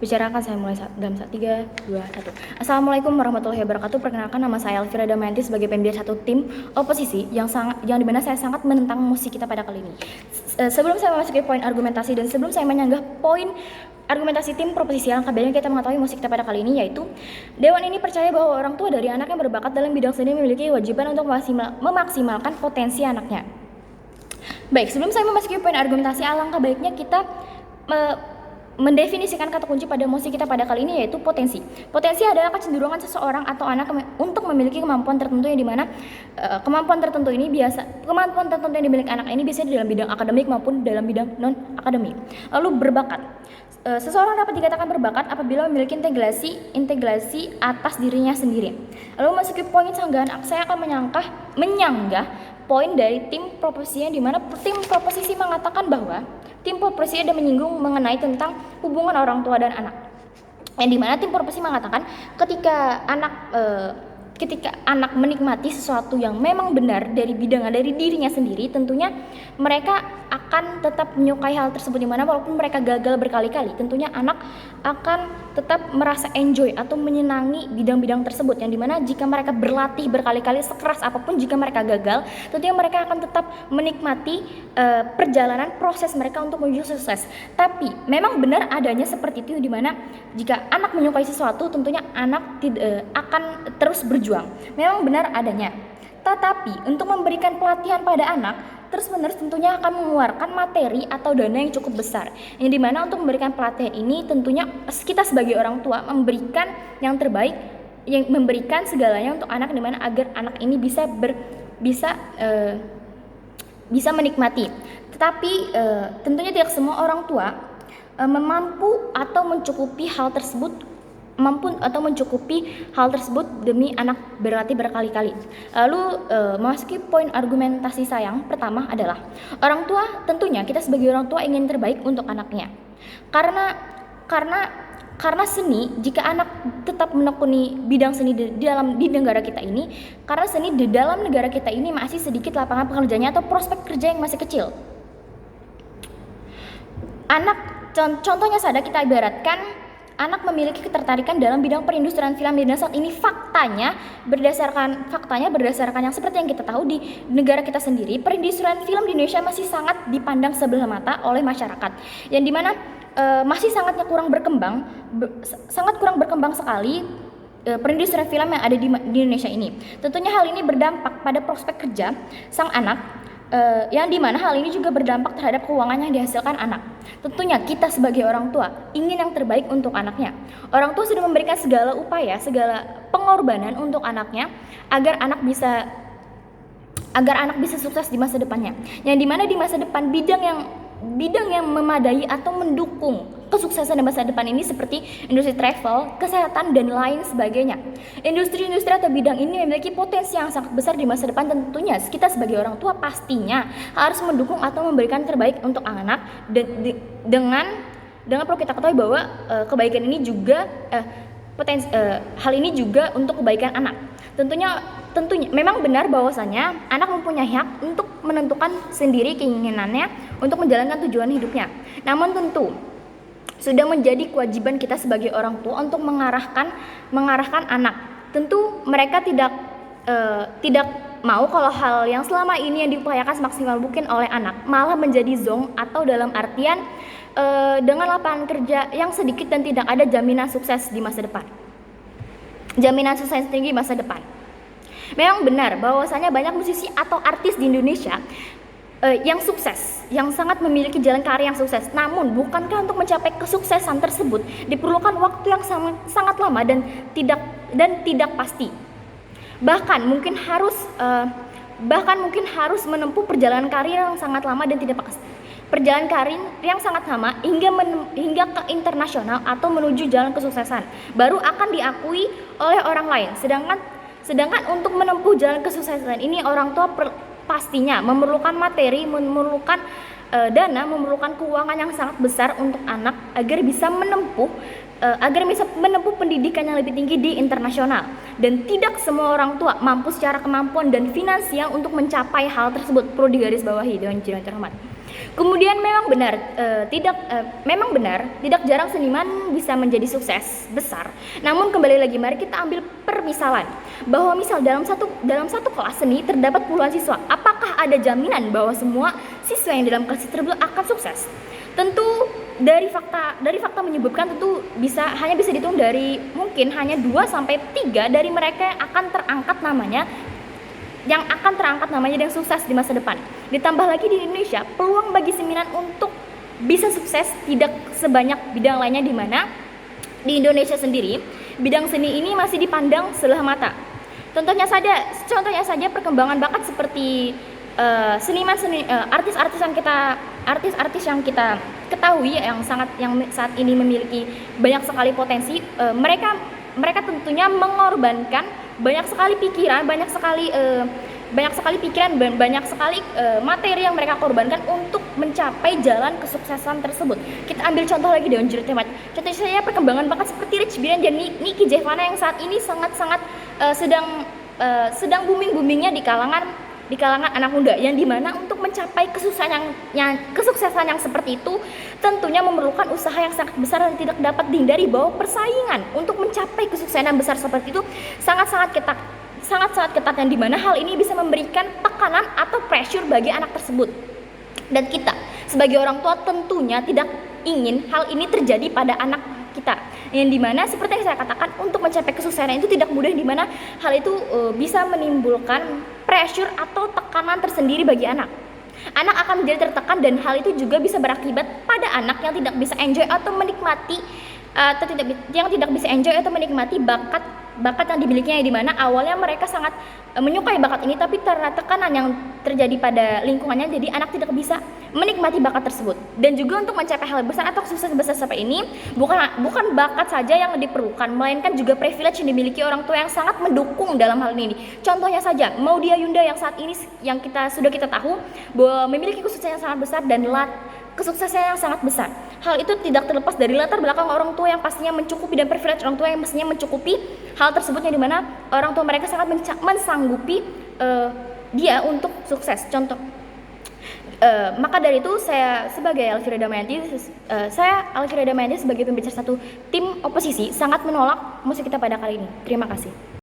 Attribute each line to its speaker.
Speaker 1: Bicarakan, saya mulai dalam 3, 2, 1. Assalamualaikum warahmatullahi wabarakatuh. Perkenalkan, nama saya Elvira Damayanti sebagai pembicara satu tim oposisi yang dimana saya sangat menentang musik kita pada kali ini. Sebelum saya memasuki poin argumentasi dan sebelum saya menyanggah poin argumentasi tim proposisi, alangkah baiknya kita mengetahui musik kita pada kali ini, yaitu Dewan ini percaya bahwa orang tua dari anak yang berbakat dalam bidang seni memiliki kewajiban untuk memaksimalkan potensi anaknya. Baik, sebelum saya memasuki poin argumentasi, alangkah baiknya kita mendefinisikan kata kunci pada musik kita pada kali ini, yaitu potensi. Potensi adalah kecenderungan seseorang atau anak untuk memiliki kemampuan tertentu yang dimana kemampuan tertentu yang dimiliki anak ini bisa dalam bidang akademik maupun dalam bidang non akademik. Lalu berbakat. Seseorang dapat dikatakan berbakat apabila memiliki integrasi atas dirinya sendiri. Lalu masuki poin sanggahan, saya akan menyanggah poin dari tim proposisi, yang dimana tim proposisi mengatakan bahwa tim proposisi ada menyinggung mengenai tentang hubungan orang tua dan anak, yang dimana tim proposisi mengatakan ketika anak menikmati sesuatu yang memang benar dari dirinya sendiri, tentunya mereka akan tetap menyukai hal tersebut, dimana walaupun mereka gagal berkali-kali, tentunya anak akan tetap merasa enjoy atau menyenangi bidang-bidang tersebut, yang dimana jika mereka berlatih berkali-kali sekeras apapun, jika mereka gagal, tentunya mereka akan tetap menikmati perjalanan proses mereka untuk menuju sukses. Tapi memang benar adanya seperti itu, dimana jika anak menyukai sesuatu, tentunya anak akan terus berjuang. Memang benar adanya. Tetapi untuk memberikan pelatihan pada anak terus-menerus tentunya akan mengeluarkan materi atau dana yang cukup besar, yang dimana untuk memberikan pelatihan ini tentunya kita sebagai orang tua memberikan yang terbaik, yang memberikan segalanya untuk anak, dimana agar anak ini bisa menikmati. Tetapi tentunya tidak semua orang tua mampu atau mencukupi hal tersebut demi anak berlatih berkali-kali. Lalu memasuki poin argumentasi saya yang pertama adalah orang tua, tentunya kita sebagai orang tua ingin terbaik untuk anaknya. Karena seni, jika anak tetap menekuni bidang seni di negara kita ini, karena seni di dalam negara kita ini masih sedikit lapangan pekerjaannya atau prospek kerja yang masih kecil. Contohnya saja, kita ibaratkan anak memiliki ketertarikan dalam bidang perindustrian film, dan saat ini faktanya berdasarkan yang seperti yang kita tahu di negara kita sendiri, perindustrian film di Indonesia masih sangat dipandang sebelah mata oleh masyarakat, yang dimana masih sangat kurang berkembang sekali perindustrian film yang ada di Indonesia ini. Tentunya hal ini berdampak pada prospek kerja sang anak, yang dimana hal ini juga berdampak terhadap keuangan yang dihasilkan anak. Tentunya kita sebagai orang tua ingin yang terbaik untuk anaknya. Orang tua sudah memberikan segala upaya, segala pengorbanan untuk anaknya agar anak bisa sukses di masa depannya. Yang dimana di masa depan bidang yang memadai atau mendukung kesuksesan di masa depan ini seperti industri travel, kesehatan, dan lain sebagainya. Industri-industri atau bidang ini memiliki potensi yang sangat besar di masa depan. Tentunya kita sebagai orang tua pastinya harus mendukung atau memberikan terbaik untuk anak, dan dengan perlu kita ketahui bahwa kebaikan ini juga hal ini juga untuk kebaikan anak. Tentunya memang benar bahwasanya anak mempunyai hak untuk menentukan sendiri keinginannya untuk menjalankan tujuan hidupnya. Namun tentu sudah menjadi kewajiban kita sebagai orang tua untuk mengarahkan anak. Tentu mereka tidak mau kalau hal yang selama ini yang diupayakan semaksimal mungkin oleh anak malah menjadi zonk, atau dalam artian dengan lapangan kerja yang sedikit dan tidak ada jaminan sukses di masa depan. Jaminan sukses tinggi masa depan. Memang benar bahwasanya banyak musisi atau artis di Indonesia yang sukses, yang sangat memiliki jalan karir yang sukses. Namun bukankah untuk mencapai kesuksesan tersebut diperlukan waktu yang sangat lama dan tidak pasti. Bahkan mungkin harus menempuh perjalanan karir yang sangat lama dan tidak pasti. Perjalanan karir yang sangat lama hingga ke internasional atau menuju jalan kesuksesan baru akan diakui oleh orang lain. Sedangkan untuk menempuh jalan kesuksesan ini, orang tua pastinya memerlukan materi, memerlukan dana, memerlukan keuangan yang sangat besar untuk anak agar bisa menempuh pendidikan yang lebih tinggi di internasional. Dan tidak semua orang tua mampu secara kemampuan dan finansial untuk mencapai hal tersebut. Perlu digarisbawahi dengan terhormat. Kemudian memang benar tidak jarang seniman bisa menjadi sukses besar. Namun kembali lagi mari kita ambil permisalan bahwa misal dalam satu kelas seni terdapat puluhan siswa. Apakah ada jaminan bahwa semua siswa yang dalam kelas tersebut akan sukses? Tentu dari fakta menyebutkan tentu hanya bisa dihitung dari mungkin hanya 2 sampai 3 dari mereka yang akan terangkat namanya dan sukses di masa depan. Ditambah lagi di Indonesia, peluang bagi seniman untuk bisa sukses tidak sebanyak bidang lainnya, di mana di Indonesia sendiri bidang seni ini masih dipandang sebelah mata. Contohnya saja perkembangan bakat seperti artis-artis yang kita ketahui yang saat ini memiliki banyak sekali potensi. Mereka tentunya mengorbankan banyak sekali pikiran, banyak sekali materi yang mereka korbankan untuk mencapai jalan kesuksesan tersebut. Kita ambil contoh lagi dengan Juru Temat. Contohnya saya perkembangan bakat seperti Rich Brian dan Nicky Jevana yang saat ini sangat sedang boomingnya di kalangan anak muda, yang dimana untuk mencapai kesuksesan yang seperti itu tentunya memerlukan usaha yang sangat besar dan tidak dapat dihindari bahwa persaingan untuk mencapai kesuksesan yang besar seperti itu sangat-sangat ketat, yang dimana hal ini bisa memberikan tekanan atau pressure bagi anak tersebut. Dan kita sebagai orang tua tentunya tidak ingin hal ini terjadi pada anak kita, yang dimana seperti yang saya katakan, untuk mencapai kesuksesan itu tidak mudah, dimana hal itu bisa menimbulkan pressure atau tekanan tersendiri bagi anak. Anak akan menjadi tertekan dan hal itu juga bisa berakibat pada anak yang tidak bisa enjoy atau menikmati bakat yang dimilikinya, di mana awalnya mereka sangat menyukai bakat ini, tapi karena tekanan yang terjadi pada lingkungannya, jadi anak tidak bisa menikmati bakat tersebut. Dan juga untuk mencapai hal besar atau sukses besar seperti ini, bukan bakat saja yang diperlukan, melainkan juga privilege yang dimiliki orang tua yang sangat mendukung dalam hal ini. Contohnya saja Maudy Ayunda yang saat ini sudah kita tahu bahwa memiliki kesuksesan yang sangat besar dan kesuksesan yang sangat besar. Hal itu tidak terlepas dari latar belakang orang tua yang pastinya mencukupi dan privilege orang tua yang mestinya mencukupi hal tersebut, yang dimana orang tua mereka sangat mensanggupi dia untuk sukses. Maka dari itu saya sebagai Alfira Damayanti sebagai pembicara satu tim oposisi sangat menolak musik kita pada kali ini. Terima kasih.